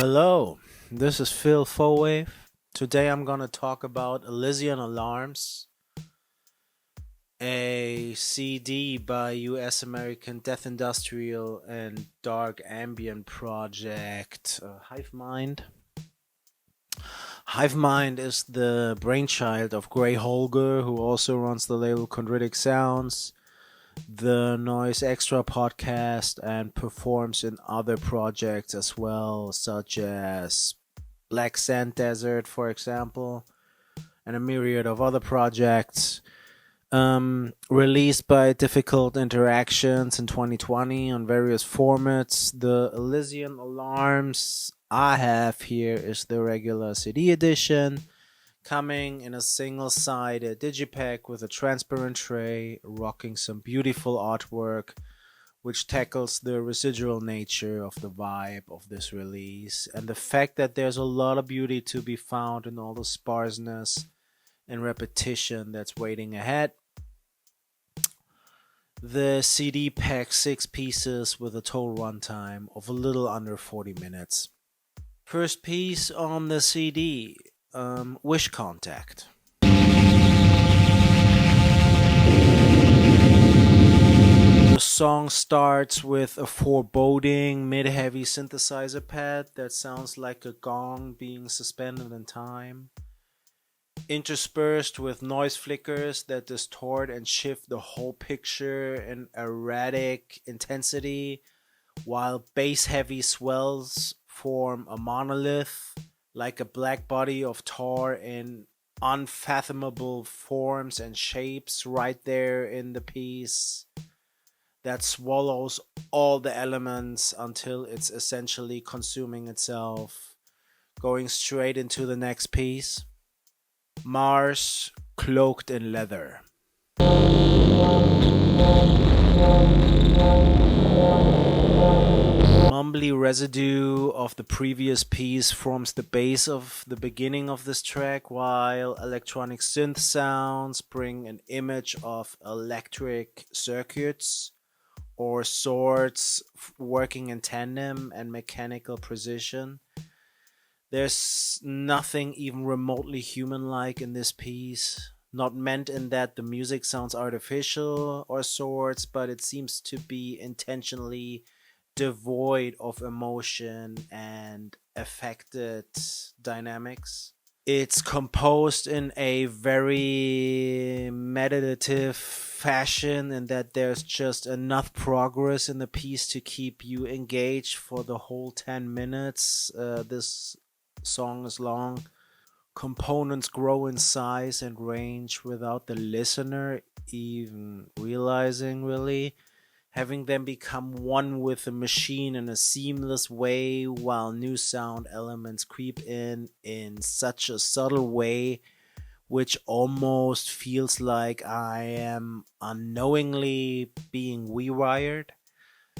Hello, this is Phil Fowave. Today I'm gonna talk about Elysian Alarms, a CD by US American death industrial and dark ambient project Hive Mind. Hive Mind is the brainchild of Gray Holger, who also runs the label Chondritic Sounds, the Noise Extra podcast, and performs in other projects as well, such as Black Sand Desert, for example, and a myriad of other projects. Released by Difficult Interactions in 2020 on various formats. The Elysian Alarms I have here is the regular CD edition, coming in a single-sided digipack with a transparent tray, rocking some beautiful artwork, which tackles the residual nature of the vibe of this release, and the fact that there's a lot of beauty to be found in all the sparseness and repetition that's waiting ahead. The CD packs 6 pieces with a total runtime of a little under 40 minutes. First piece on the CD, Wish Contact. The song starts with a foreboding mid-heavy synthesizer pad that sounds like a gong being suspended in time, interspersed with noise flickers that distort and shift the whole picture in erratic intensity, while bass-heavy swells form a monolith, like a black body of tar in unfathomable forms and shapes right there in the piece, that swallows all the elements until it's essentially consuming itself. Going straight into the next piece, Mars, Cloaked in Leather. Mumbly residue of the previous piece forms the base of the beginning of this track, while electronic synth sounds bring an image of electric circuits or swords working in tandem and mechanical precision. There's nothing even remotely human-like in this piece. Not meant in that the music sounds artificial or sorts, but it seems to be intentionally devoid of emotion and affected dynamics. It's composed in a very meditative fashion, in that there's just enough progress in the piece to keep you engaged for the whole 10 minutes. This song is long. Components grow in size and range without the listener even realizing, really, having them become one with the machine in a seamless way, while new sound elements creep in such a subtle way, which almost feels like I am unknowingly being rewired.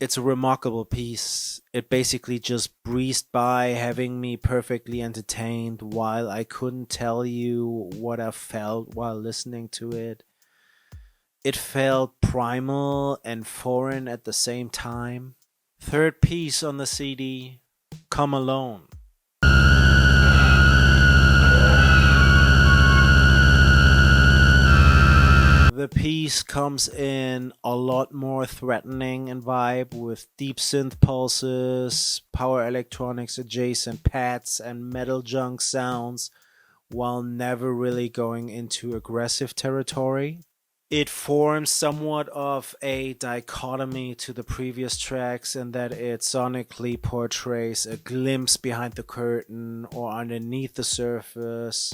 It's a remarkable piece. It basically just breezed by, having me perfectly entertained while I couldn't tell you what I felt while listening to it. It felt primal and foreign at the same time. Third piece on the CD, Come Alone. The piece comes in a lot more threatening in vibe, with deep synth pulses, power electronics adjacent pads, and metal junk sounds, while never really going into aggressive territory. It forms somewhat of a dichotomy to the previous tracks, in that it sonically portrays a glimpse behind the curtain or underneath the surface,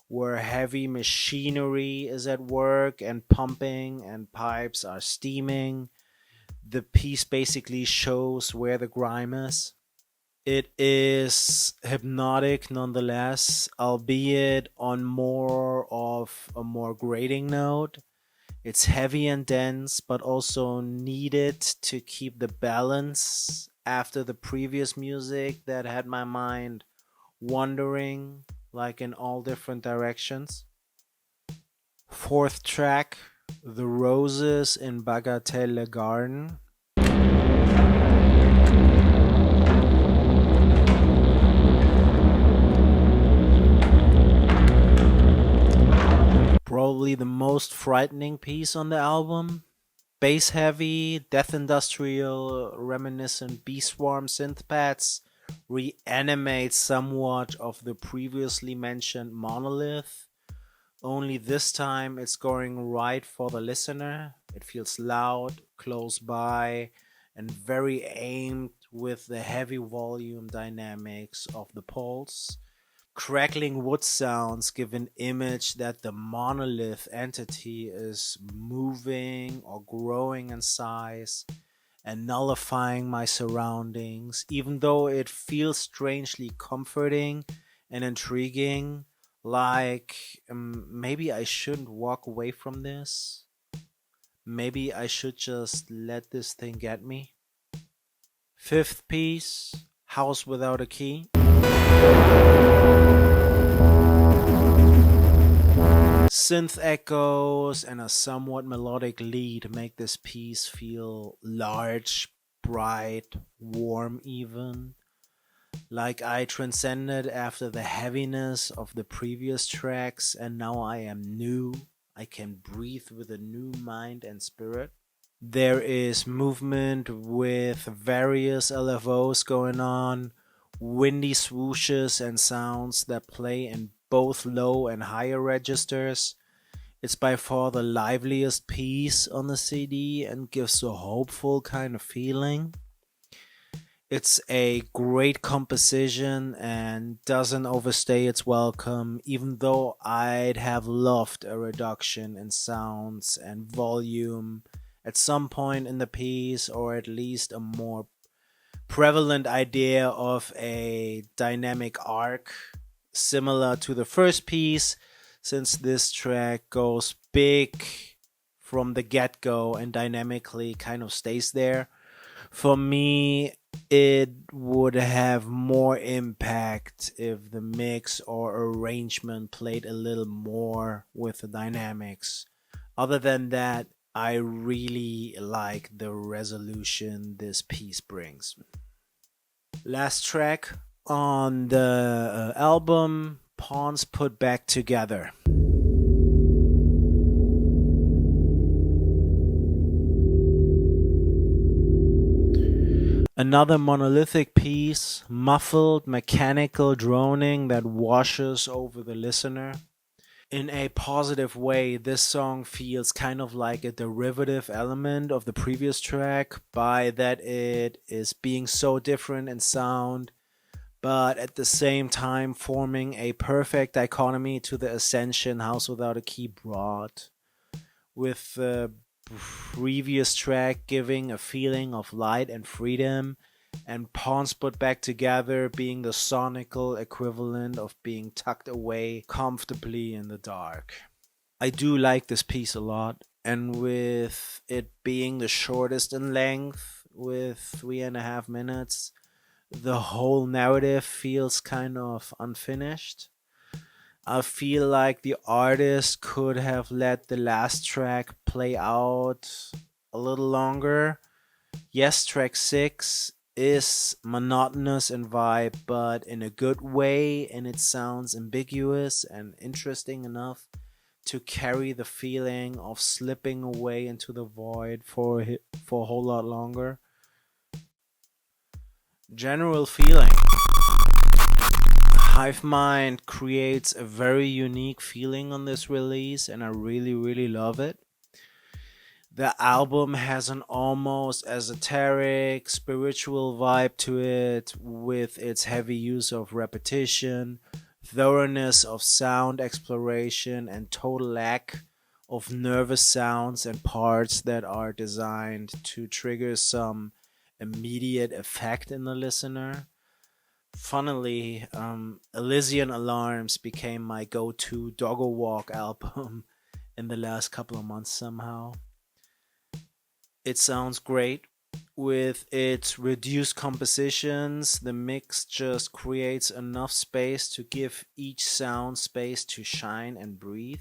where heavy machinery is at work and pumping and pipes are steaming. The piece basically shows where the grime is. It is hypnotic nonetheless, albeit on more of a more grating note. It's heavy and dense, but also needed to keep the balance after the previous music that had my mind wandering like in all different directions. Fourth track, The Roses in Bagatelle Garden. probably the most frightening piece on the album. Bass heavy, death industrial, reminiscent bee swarm synth pads reanimate somewhat of the previously mentioned monolith. Only this time it's going right for the listener. It feels loud, close by, and very aimed with the heavy volume dynamics of the pulse. Crackling wood sounds give an image that the monolith entity is moving or growing in size and nullifying my surroundings, even though it feels strangely comforting and intriguing. Like, maybe I shouldn't walk away from this. Maybe I should just let this thing get me. Fifth piece, House Without a Key. Synth echoes and a somewhat melodic lead make this piece feel large, bright, warm even. Like I transcended after the heaviness of the previous tracks and now I am new. I can breathe with a new mind and spirit. There is movement with various LFOs going on, windy swooshes and sounds that play in both low and higher registers. It's by far the liveliest piece on the CD and gives a hopeful kind of feeling. It's a great composition and doesn't overstay its welcome, even though I'd have loved a reduction in sounds and volume at some point in the piece, or at least a more prevalent idea of a dynamic arc similar to the first piece, since this track goes big from the get-go and dynamically kind of stays there. For me, it would have more impact if the mix or arrangement played a little more with the dynamics. Other than that, I really like the resolution this piece brings. Last track on the album, Pawns Put Back Together. Another monolithic piece, muffled mechanical droning that washes over the listener. In a positive way, this song feels kind of like a derivative element of the previous track, by that it is being so different in sound, but at the same time forming a perfect dichotomy to the Ascension House Without a Key brought, with the previous track giving a feeling of light and freedom, and Pawns Put Back Together being the sonical equivalent of being tucked away comfortably in the dark. I do like this piece a lot, and with it being the shortest in length, with 3.5 minutes, the whole narrative feels kind of unfinished. I feel like the artist could have let the last track play out a little longer. Yes, track 6 is monotonous in vibe, but in a good way, and it sounds ambiguous and interesting enough to carry the feeling of slipping away into the void for a whole lot longer. General feeling. Hive Mind creates a very unique feeling on this release, and I really, really love it. The album has an almost esoteric, spiritual vibe to it, with its heavy use of repetition, thoroughness of sound exploration, and total lack of nervous sounds and parts that are designed to trigger some immediate effect in the listener. Funnily, Elysian Alarms became my go-to doggo walk album in the last couple of months somehow. It sounds great. With its reduced compositions, the mix just creates enough space to give each sound space to shine and breathe.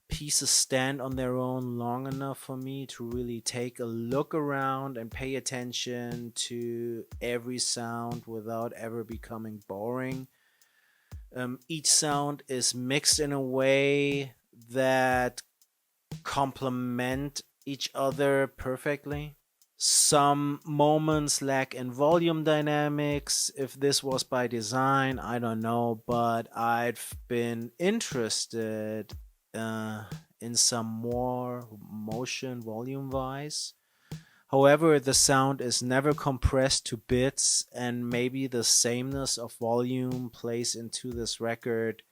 Pieces stand on their own long enough for me to really take a look around and pay attention to every sound without ever becoming boring. Each sound is mixed in a way that complement each other perfectly. Some moments lack in volume dynamics. If this was by design, I don't know, but I've been interested uh, in some more motion volume wise. However, the sound is never compressed to bits, and maybe the sameness of volume plays into this record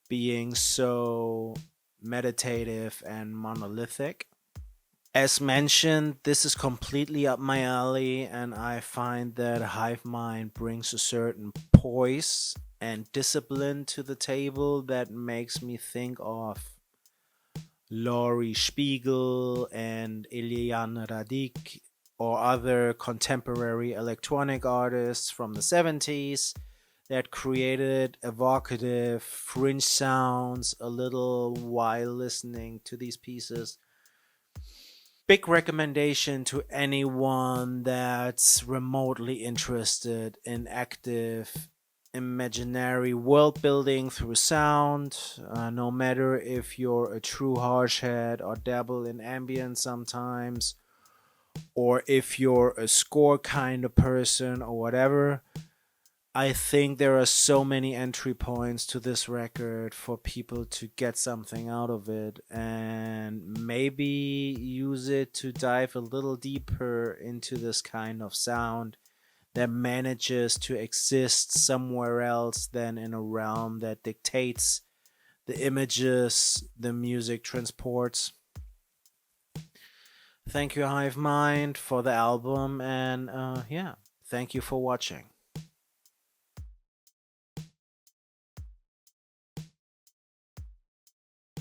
being so meditative and monolithic. As mentioned, this is completely up my alley, and I find that Hive Mind brings a certain poise and discipline to the table that makes me think of Laurie Spiegel and Eliane Radic or other contemporary electronic artists from the 70s that created evocative fringe sounds a little while listening to these pieces. Big recommendation to anyone that's remotely interested in active imaginary world building through sound. No matter if you're a true harshhead or dabble in ambient sometimes, or if you're a score kind of person or whatever. I think there are so many entry points to this record for people to get something out of it and maybe use it to dive a little deeper into this kind of sound that manages to exist somewhere else than in a realm that dictates the images the music transports. Thank you, Hive Mind, for the album, and yeah, thank you for watching.